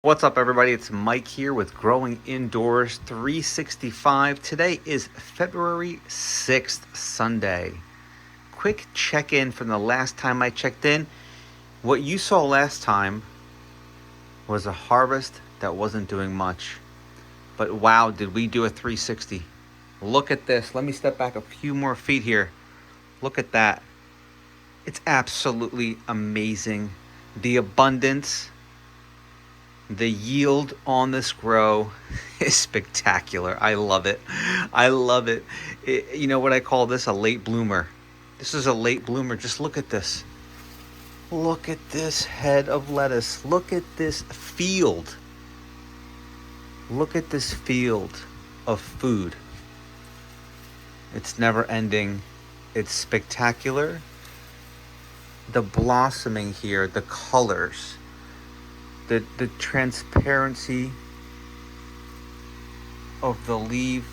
What's up, everybody? It's Mike here with Growing Indoors 365. Today is February 6th, Sunday. Quick check-in from the last time I checked in. What you saw last time was a harvest that wasn't doing much. But wow, did we do a 360. Look at this. Let me step back a few more feet here. Look at that. It's absolutely amazing. The abundance, the yield on this grow is spectacular. I love it. I love it. You know what I call this? A late bloomer. This is a late bloomer. Just look at this. Look at this head of lettuce. Look at this field. Look at this field of food. It's never ending. It's spectacular. The blossoming here, the colors, the transparency of the leaves,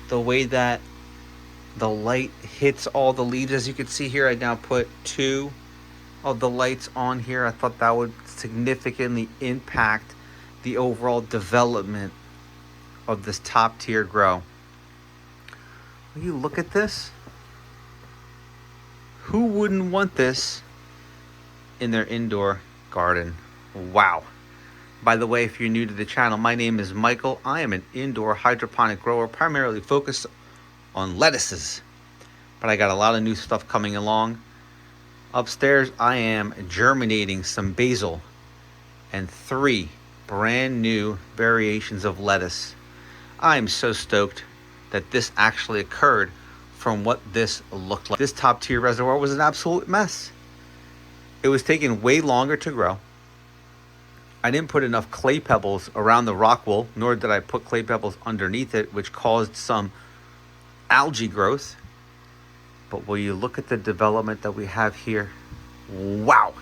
the way that the light hits all the leaves. As you can see here, I now put 2 of the lights on here. I thought that would significantly impact the overall development of this top tier grow. Will you look at this? Who wouldn't want this in their indoor garden? Wow. By the way, if you're new to the channel, my name is Michael. I am an indoor hydroponic grower, primarily focused on lettuces. But I got a lot of new stuff coming along. Upstairs, I am germinating some basil and 3 brand new variations of lettuce. I am so stoked that this actually occurred from what this looked like. This top tier reservoir was an absolute mess. It was taking way longer to grow. I didn't put enough clay pebbles around the rock wool, nor did I put clay pebbles underneath it, which caused some algae growth. But will you look at the development that we have here? Wow.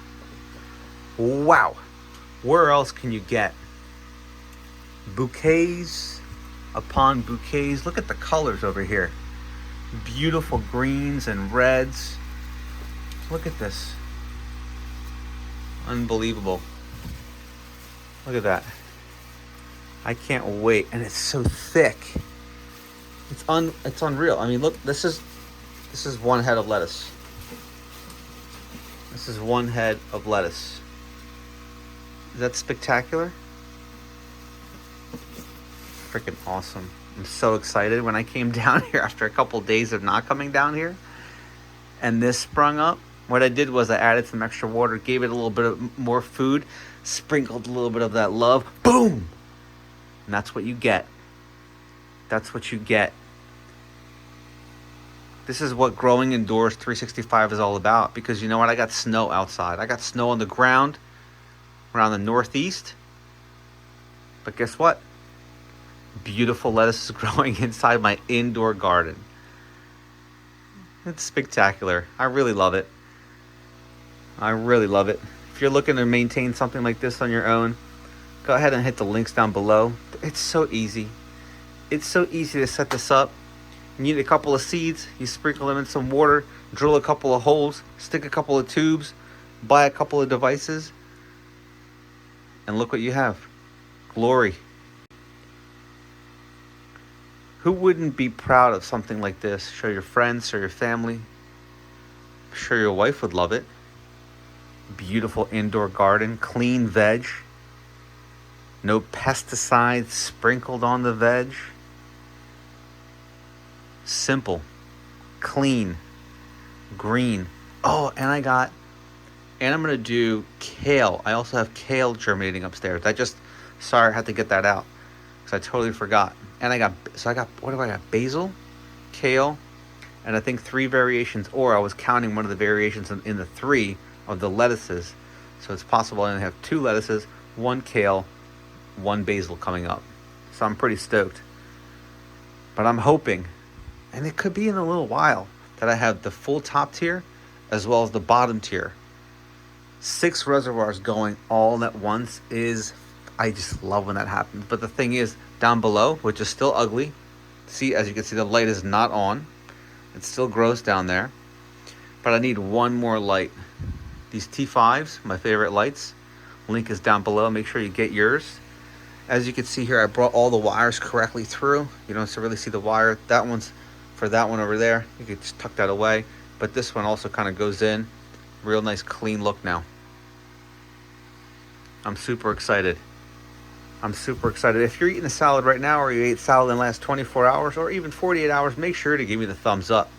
Wow. Where else can you get bouquets upon bouquets? Look at the colors over here. Beautiful greens and reds. Look at this. Unbelievable. Look at that. I can't wait. And it's so thick. It's unreal. I mean, look, this is one head of lettuce. This is one head of lettuce. Is that spectacular? Freaking awesome. I'm so excited. When I came down here after a couple days of not coming down here and this sprung up, what I did was I added some extra water, gave it a little bit of more food, sprinkled a little bit of that love, boom! And that's what you get. That's what you get. This is what Growing Indoors 365 is all about, because you know what? I got snow outside. I got snow on the ground around the northeast. But guess what? Beautiful lettuce is growing inside my indoor garden. It's spectacular. I really love it. I really love it. If you're looking to maintain something like this on your own, go ahead and hit the links down below. It's so easy. It's so easy to set this up. You need a couple of seeds. You sprinkle them in some water, drill a couple of holes, stick a couple of tubes, buy a couple of devices, and look what you have. Glory. Who wouldn't be proud of something like this? Show your friends, show your family. I'm sure your wife would love it. Beautiful indoor garden, clean veg. No pesticides sprinkled on the veg. Simple, clean, green. Oh, and I'm going to do kale. I also have kale germinating upstairs. Sorry, I had to get that out because I totally forgot. And I got, what do I got? Basil, kale, and I think 3 variations, or I was counting one of the variations in the 3 of the lettuces. So it's possible I only have 2 lettuces, 1 kale, 1 basil coming up. So I'm pretty stoked. But I'm hoping, and it could be in a little while, that I have the full top tier as well as the bottom tier. 6 reservoirs going all at once I just love when that happens. But the thing is, down below, which is still ugly, see, as you can see, the light is not on. It still grows down there. But I need one more light. These T5s, my favorite lights, Link is down below. Make sure you get yours. As you can see here, I brought all the wires correctly through. You don't really see the wire. That one's for that one over there. You could just tuck that away. But this one also kind of goes in. Real nice clean look now. I'm super excited. I'm super excited. If you're eating a salad right now, or you ate salad in the last 24 hours or even 48 hours, make sure to give me the thumbs up.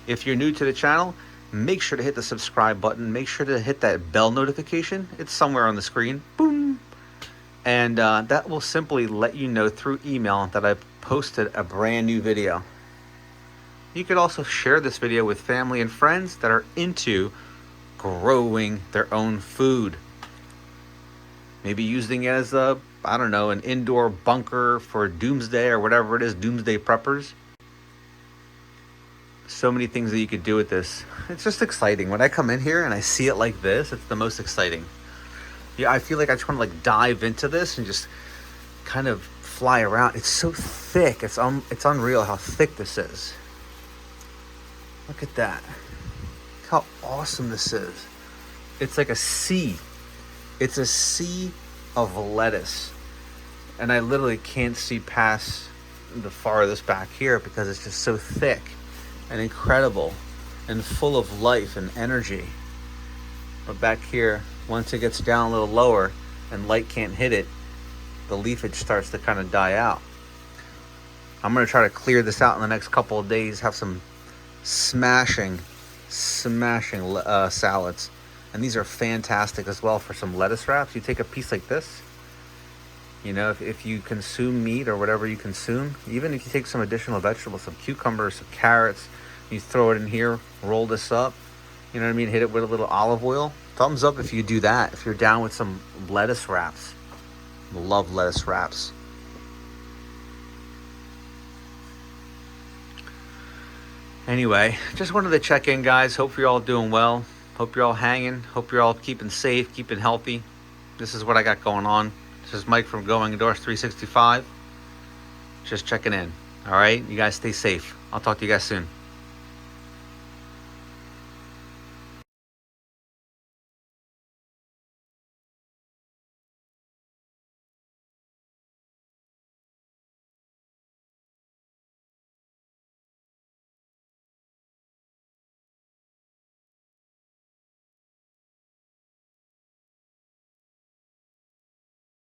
If you're new to the channel, make sure to hit the subscribe button. Make sure to hit that bell notification. It's somewhere on the screen. Boom. And that will simply let you know through email that I've posted a brand new video. You could also share this video with family and friends that are into growing their own food. Maybe using it as a, I don't know, an indoor bunker for doomsday or whatever it is, doomsday preppers. So many things that you could do with this. It's just exciting. When I come in here and I see it like this, it's the most exciting. Yeah, I feel like I just want to like dive into this and just kind of fly around. It's so thick. It's unreal how thick this is. Look at that. Look how awesome this is. It's like a sea. It's a sea of lettuce. And I literally can't see past the farthest back here because it's just so thick and incredible and full of life and energy. But back here, once it gets down a little lower and light can't hit it, the leafage starts to kind of die out. I'm going to try to clear this out in the next couple of days, have some smashing salads. And these are fantastic as well for some lettuce wraps. You take a piece like this, you know, if you consume meat or whatever you consume, even if you take some additional vegetables, some cucumbers, some carrots, you throw it in here, roll this up, you know what I mean, hit it with a little olive oil. Thumbs up if you do that, if you're down with some lettuce wraps. Love lettuce wraps. Anyway, just wanted to check in, guys. Hope you're all doing well. Hope you're all hanging. Hope you're all keeping safe, keeping healthy. This is what I got going on. This is Mike from Going Indoors 365. Just checking in. All right? You guys stay safe. I'll talk to you guys soon.